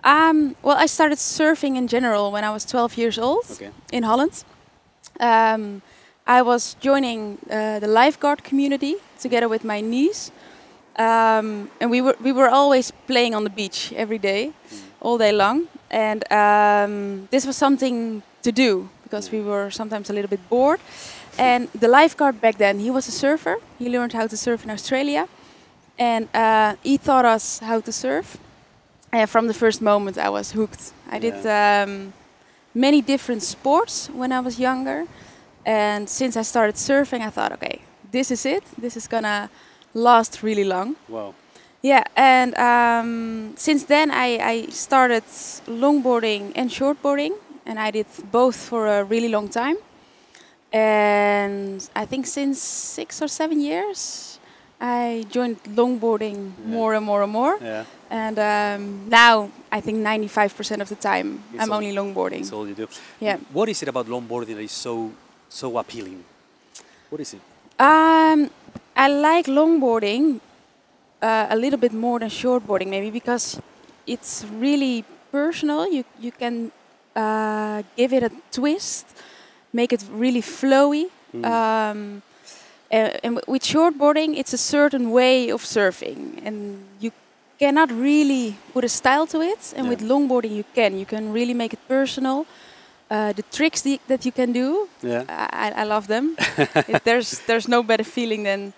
Well, I started surfing in general when I was 12 years old Okay. in Holland. I was joining the lifeguard community together with my niece, and we were always playing on the beach every day, all day long. And this was something to do because we were sometimes a little bit bored. And the lifeguard back then, he was a surfer. He learned how to surf in Australia, and he taught us how to surf. And from the first moment, I was hooked. I did many different sports when I was younger. And since I started surfing, I thought, okay, this is it. This is gonna last really long. Wow. Yeah, and since then I started longboarding and shortboarding, and I did both for a really long time. And I think since 6 or 7 years, I joined longboarding more and more and more. Yeah. And now I think 95% of the time I'm only longboarding. That's all you do. Yeah. What is it about longboarding that is so appealing? What is it? I like longboarding a little bit more than shortboarding, maybe because it's really personal. You can give it a twist, make it really flowy. And with shortboarding, it's a certain way of surfing, and you cannot really put a style to it. And with longboarding, you can. You can really make it personal. The tricks that you can do, I love them. There's no better feeling than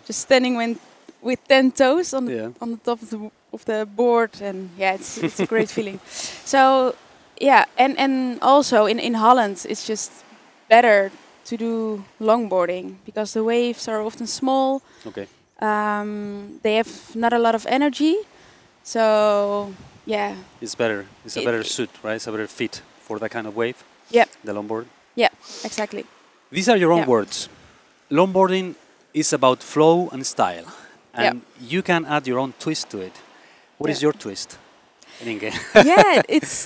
just standing with 10 toes on the top of the board, and it's a great feeling. So and also in Holland, it's just better to do longboarding because the waves are often small. Okay. They have not a lot of energy, so It's better. It's a better suit, right? It's a better fit for that kind of wave. Yeah. The longboard. Yeah, exactly. These are your own words. Longboarding is about flow and style, and you can add your own twist to it. What is your twist, Nienke?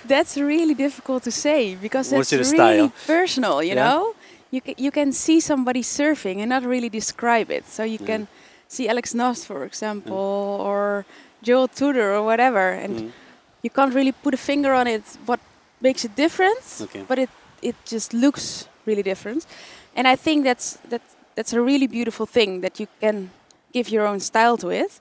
That's really difficult to say because What's it's your really style? personal. You know, you can see somebody surfing and not really describe it. So you can see Alex Nost, for example, or Joel Tudor or whatever, and you can't really put a finger on it. What makes it different? But it just looks really different, and I think that's a really beautiful thing that you can give your own style to it,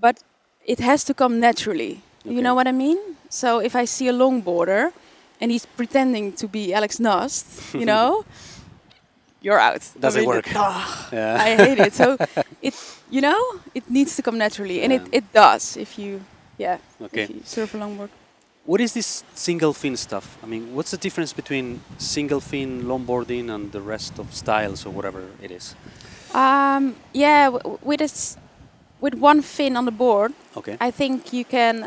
but it has to come naturally. You know what I mean? So if I see a longboarder and he's pretending to be Alex Nost, you know, you're out. Doesn't work. I hate it. So it needs to come naturally, and it does if you if you surf a longboard. What is this single fin stuff? I mean, what's the difference between single fin longboarding and the rest of styles or whatever it is? With one fin on the board, I think you can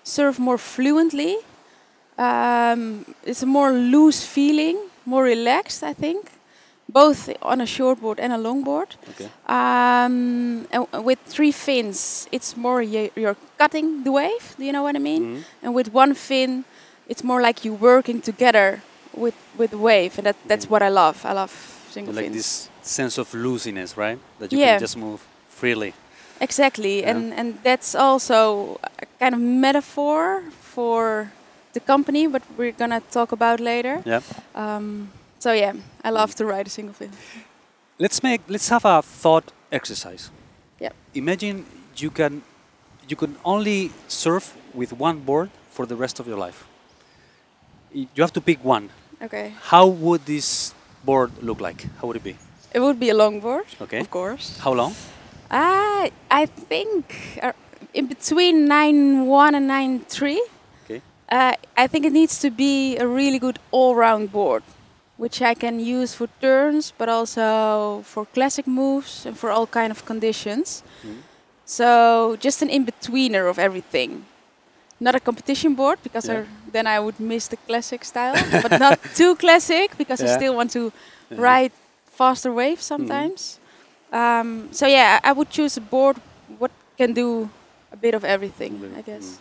surf more fluently. It's a more loose feeling, more relaxed, I think, both on a shortboard and a longboard. And with 3 fins, it's more you're cutting the wave. Do you know what I mean? And with one fin, it's more like you working together with the wave, and that's what I love. I love single fins. Like this sense of looseness, right? That you can just move freely. Exactly, and that's also a kind of metaphor for the company, but we're gonna talk about later. So I love to ride a single fin. Let's have a thought exercise. Yeah. Imagine you can only surf with one board for the rest of your life. You have to pick one. Okay. How would this board look like? How would it be? It would be a longboard, of course. How long? I think in between 9.1 and 9.3. Okay. I think it needs to be a really good all-round board, which I can use for turns, but also for classic moves and for all kind of conditions. So just an in-betweener of everything. Not a competition board, because then I would miss the classic style, but not too classic, because I still want to ride faster waves sometimes. So I would choose a board what can do a bit of everything, I guess.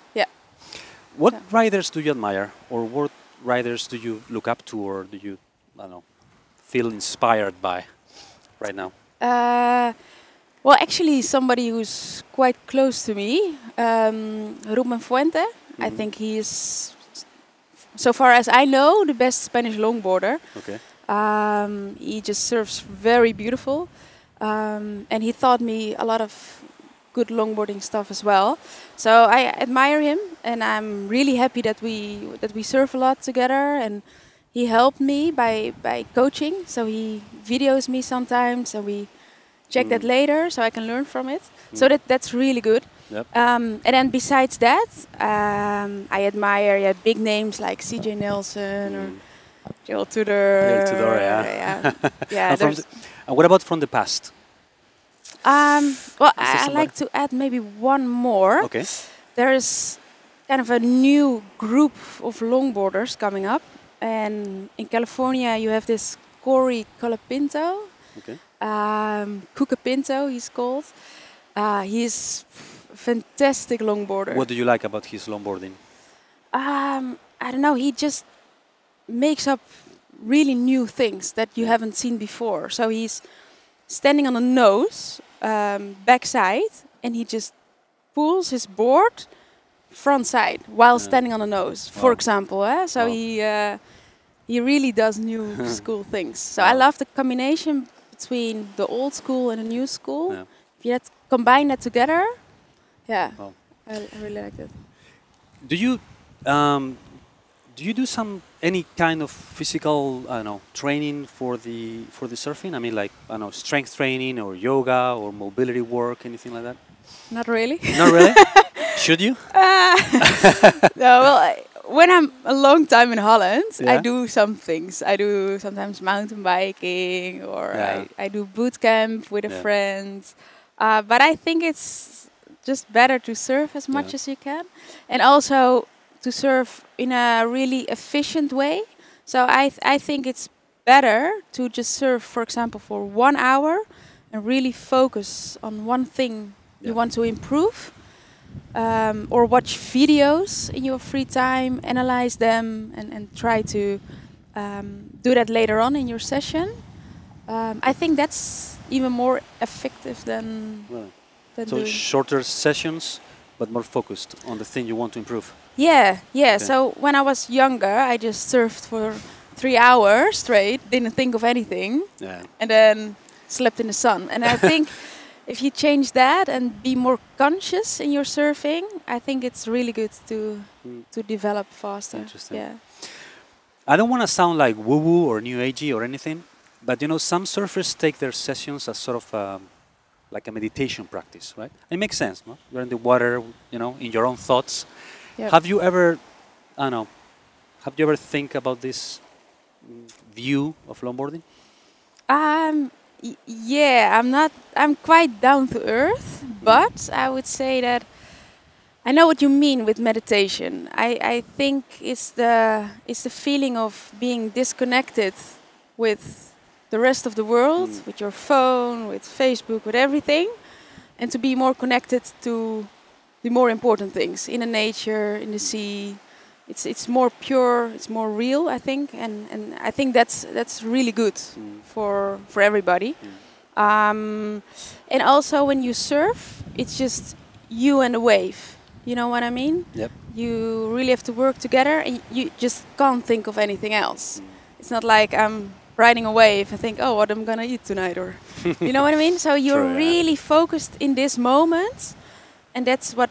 What riders do you admire, or what riders do you look up to, or do you, I don't know, feel inspired by right now? Well, actually, somebody who's quite close to me, Ruben Fuente. I think he's, so far as I know, the best Spanish longboarder. Okay. He just surfs very beautiful, and he taught me a lot of good longboarding stuff as well. So I admire him, and I'm really happy that we surf a lot together. And he helped me by coaching. So he videos me sometimes, and we check that later, so I can learn from it. So that's really good. Yep. And then besides that, I admire big names like CJ Nelson or Gerald Tudor. Gerald Tudor, yeah. Yeah. And what about from the past? Well, I'd like to add maybe one more. Okay. There is kind of a new group of longboarders coming up, and in California you have this Corey Colapinto. Okay. Cuca Pinto, he's called. He's fantastic longboarder. What do you like about his longboarding? I don't know. He just makes up really new things that you haven't seen before. So he's standing on a nose, backside, and he just pulls his board front side while standing on a nose, for example. So he really does new school things. So I love the combination between the old school and the new school. Yeah. If you combine that together, I really like it. Do you do any kind of physical training for the surfing? I mean, like strength training or yoga or mobility work, anything like that? Not really. Not really. Should you? No. Well, when I'm a long time in Holland, I do some things. I do sometimes mountain biking, or I do boot camp with a friend. But I think it's just better to surf as much as you can, and also to surf in a really efficient way. So I think it's better to just surf, for example, for 1 hour and really focus on one thing you want to improve, or watch videos in your free time, analyze them, and try to do that later on in your session. I think that's even more effective than so shorter sessions, but more focused on the thing you want to improve. Yeah. Okay. So when I was younger, I just surfed for 3 hours straight, didn't think of anything, and then slept in the sun. And I think if you change that and be more conscious in your surfing, I think it's really good to develop faster. Interesting. Yeah. I don't want to sound like woo-woo or new agey or anything, but some surfers take their sessions as sort of like a meditation practice, right? It makes sense, no? You're in the water, in your own thoughts. Yep. Have you ever think about this view of longboarding? Yeah, I'm quite down to earth, but I would say that I know what you mean with meditation. I think it's the feeling of being disconnected with the rest of the world, with your phone, with Facebook, with everything, and to be more connected to the more important things in the nature, in the sea. It's more pure, it's more real, I think, and I think that's really good for everybody. And also when you surf, it's just you and the wave. You know what I mean? Yep. You really have to work together, and you just can't think of anything else. It's not like I'm riding a wave and think, oh, what I'm gonna eat tonight, or you know what I mean? So you're really focused in this moment, and that's what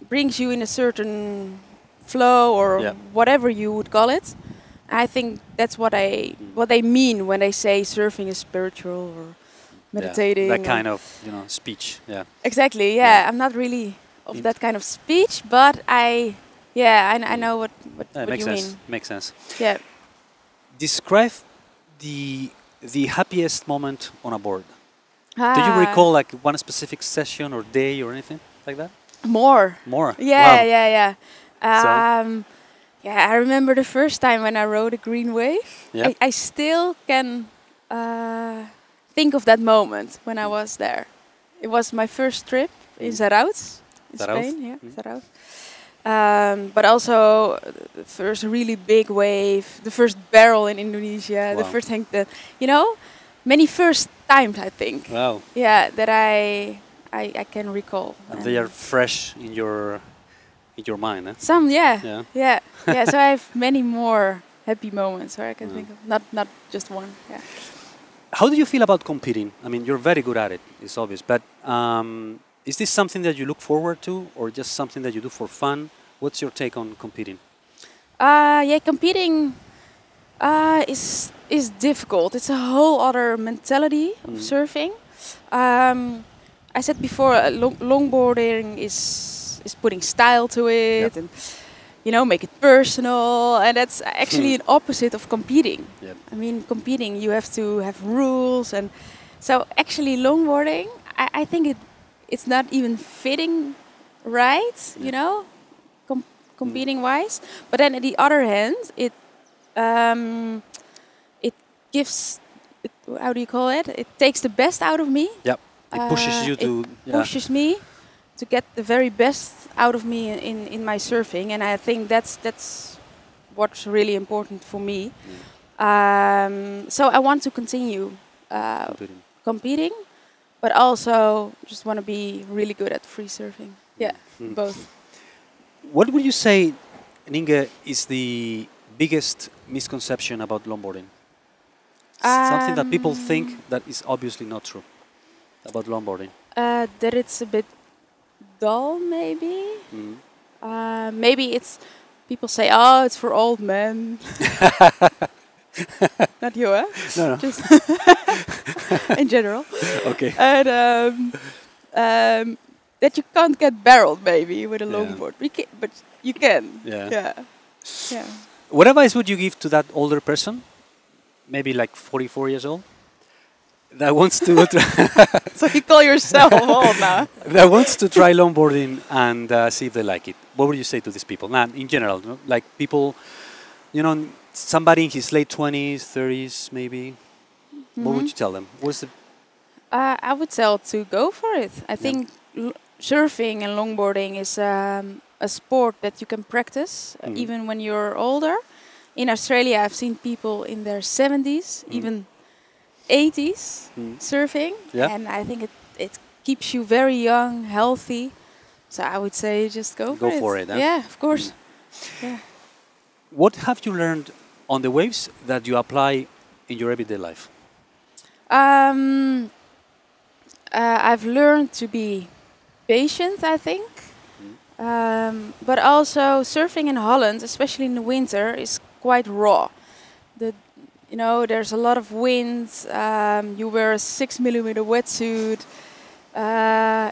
brings you in a certain flow or whatever you would call it. I think that's what they mean when they say surfing is spiritual or meditating. That kind of speech. Yeah. Exactly. Yeah. I'm not really of that kind of speech, but I know what you mean. Makes sense. Yeah. Describe the happiest moment on a board. Do you recall like one specific session or day or anything like that? More. Yeah, wow. I remember the first time when I rode a green wave. Yeah. I still can think of that moment when I was there. It was my first trip in Zarauz, in Spain. Zarauz. But also the first really big wave, the first barrel in Indonesia, the first thing that, many first times, I think. Wow. Yeah, that I can recall. And they are fresh in in your mind, eh? Some, yeah. Yeah. Yeah. Yeah. So I have many more happy moments where I can think of, not just one. Yeah. How do you feel about competing? I mean, you're very good at it, it's obvious, but is this something that you look forward to or just something that you do for fun? What's your take on competing? Yeah, competing is difficult. It's a whole other mentality of surfing. I said before, longboarding is putting style to it, and make it personal, and that's actually an opposite of competing. Yep. I mean, competing, you have to have rules, and so actually longboarding, I think it's not even fitting right, competing wise. But then on the other hand, it gives, how do you call it? It takes the best out of me. Yep. It pushes you to... It pushes me to get the very best out of me in my surfing, and I think that's what's really important for me. So I want to continue competing, but also just want to be really good at free surfing. Yeah, both. What would you say, Nienke, is the biggest misconception about longboarding? Something that people think that is obviously not true about longboarding. That it's a bit dull, maybe. Maybe it's, people say, oh, it's for old men. Not you, eh? No. Just in general. Okay. And that you can't get barreled, maybe, with a longboard. But you can. Yeah. What advice would you give to that older person, maybe like 44 years old, that wants to So you call yourself old now? that wants to try longboarding and see if they like it? What would you say to these people? Now, in general, like people, somebody in his late 20s, 30s, maybe. What would you tell them? What's the? I would tell to go for it. I think surfing and longboarding is a sport that you can practice even when you're older. In Australia, I've seen people in their 70s, even 80s surfing, and I think it keeps you very young, healthy. So I would say just go for it. Go for it. Huh? Yeah, of course. Yeah. What have you learned on the waves that you apply in your everyday life? I've learned to be patient, I think. But also surfing in Holland, especially in the winter, is quite raw. There's a lot of wind. You wear a 6mm wetsuit.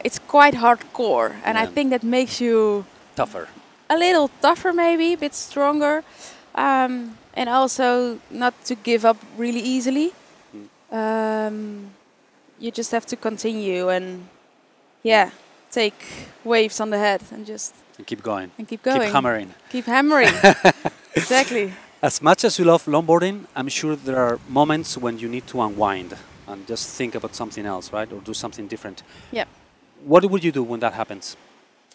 It's quite hardcore, and I think that makes you tougher. A little tougher, maybe, a bit stronger, and also not to give up really easily. You just have to continue and take waves on the head and just keep going. Keep going. Keep hammering. Keep hammering. Exactly. As much as you love longboarding, I'm sure there are moments when you need to unwind and just think about something else, right? Or do something different. Yeah. What would you do when that happens?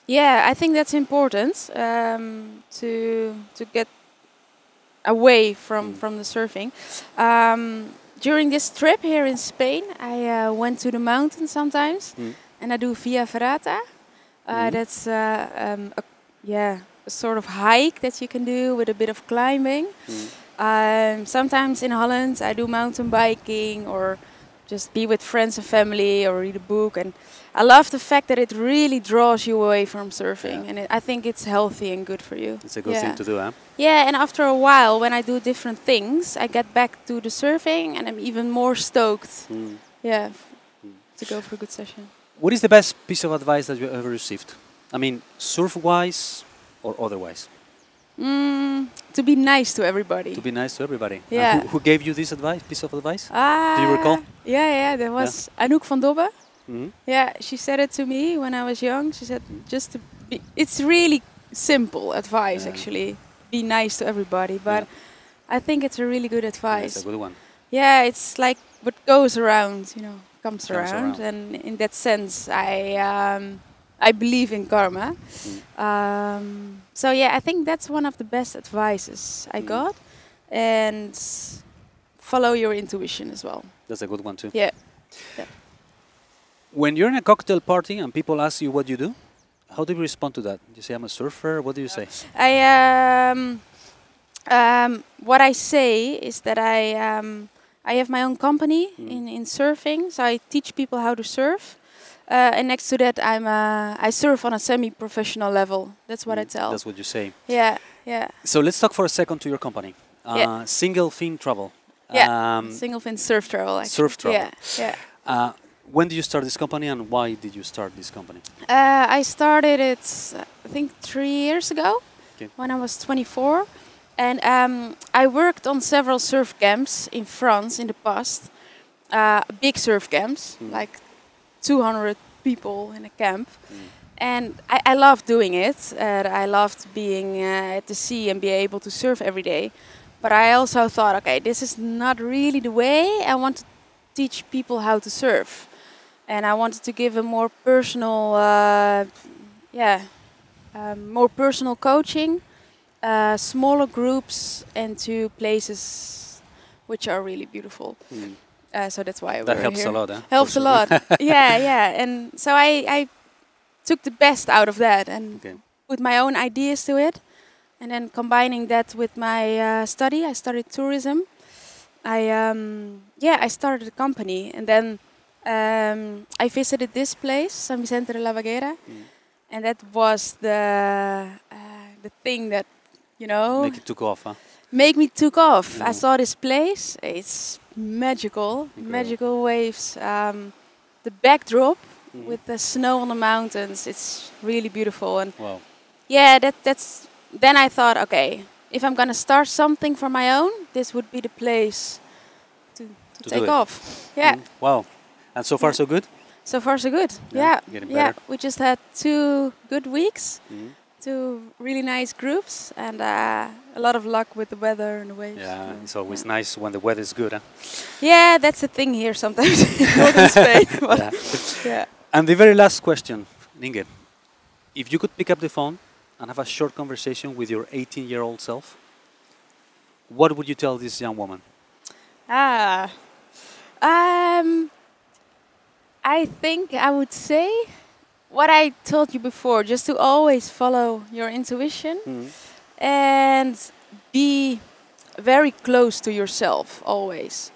Yeah, I think that's important to get away from the surfing. During this trip here in Spain, I went to the mountains sometimes, and I do Via Ferrata. That's a sort of hike that you can do with a bit of climbing. Sometimes in Holland, I do mountain biking or just be with friends and family or read a book. And I love the fact that it really draws you away from surfing, and I think it's healthy and good for you. It's a good thing to do, huh? Yeah, and after a while, when I do different things, I get back to the surfing, and I'm even more stoked. To go for a good session. What is the best piece of advice that you ever received? I mean, surf-wise or otherwise? To be nice to everybody. To be nice to everybody. Yeah. Who gave you this piece of advice? Do you recall? Yeah, that was Anouk van Dobbe. Yeah, she said it to me when I was young. She said, just to be, it's really simple advice, actually. Be nice to everybody, but I think it's a really good advice. It's a good one. Yeah, it's like what goes around, comes around. And in that sense, I believe in karma. So yeah, I think that's one of the best advices I got. And follow your intuition as well. That's a good one too. Yeah. When you're in a cocktail party and people ask you what you do, How do you respond to that? You say I'm a surfer. What do you say? What I say is that I have my own company in surfing, so I teach people how to surf. And next to that, I surf on a semi-professional level. That's what I tell. That's what you say. Yeah, yeah. So let's talk for a second to your company. Yeah. Single fin travel. Yeah, single fin surf travel. Actually. Surf travel. Yeah, yeah. When did you start this company, and why did you start this company? I started it, I think, 3 years ago, when I was 24. And I worked on several surf camps in France in the past. Big surf camps, like 200 people in a camp. And I loved doing it. I loved being at the sea and be able to surf every day. But I also thought, okay, this is not really the way. I want to teach people how to surf. And I wanted to give a more personal, more personal coaching, smaller groups, and to places which are really beautiful. So that's why that we're helps here. a lot. Helps a lot. Yeah. And so I took the best out of that and put my own ideas to it, and then combining that with my study. I studied tourism. I started a company, and then I visited this place, San Vicente de la Vaguera, and that was the thing that, you know, Make it took off, huh? Make me took off. I saw this place. It's magical. Incredible. Magical waves. The backdrop with the snow on the mountains. It's really beautiful. And wow. Yeah, that's. Then I thought, okay, if I'm gonna start something for my own, this would be the place to take off. Yeah. Wow. And so far so good? So far so good. Yeah. Getting better. We just had 2 good weeks. 2 really nice groups, and a lot of luck with the weather and the waves. Yeah, it's always nice when the weather is good, huh? Yeah, that's the thing here sometimes in northern Spain. Yeah. And the very last question, Nienke, if you could pick up the phone and have a short conversation with your 18-year-old self, what would you tell this young woman? I think I would say what I told you before, just to always follow your intuition and be very close to yourself always.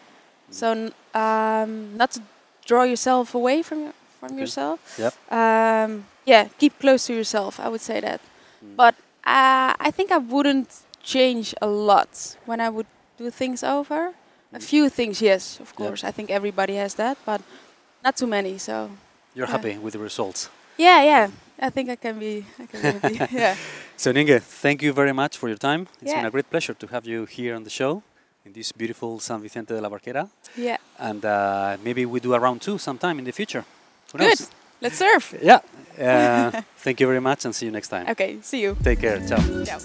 So not to draw yourself away from yourself. Yep. Keep close to yourself. I would say that. But I think I wouldn't change a lot when I would do things over. A few things, yes, of course. I think everybody has that, but not too many. So you're happy with the results. Yeah. I think I can be happy. Yeah. So Nienke, thank you very much for your time. It's been a great pleasure to have you here on the show in this beautiful San Vicente de la Vaguera. Yeah. And maybe we do a round 2 sometime in the future. Who knows? Good. Let's surf. Yeah. Thank you very much, and see you next time. Okay. See you. Take care. Ciao. Ciao.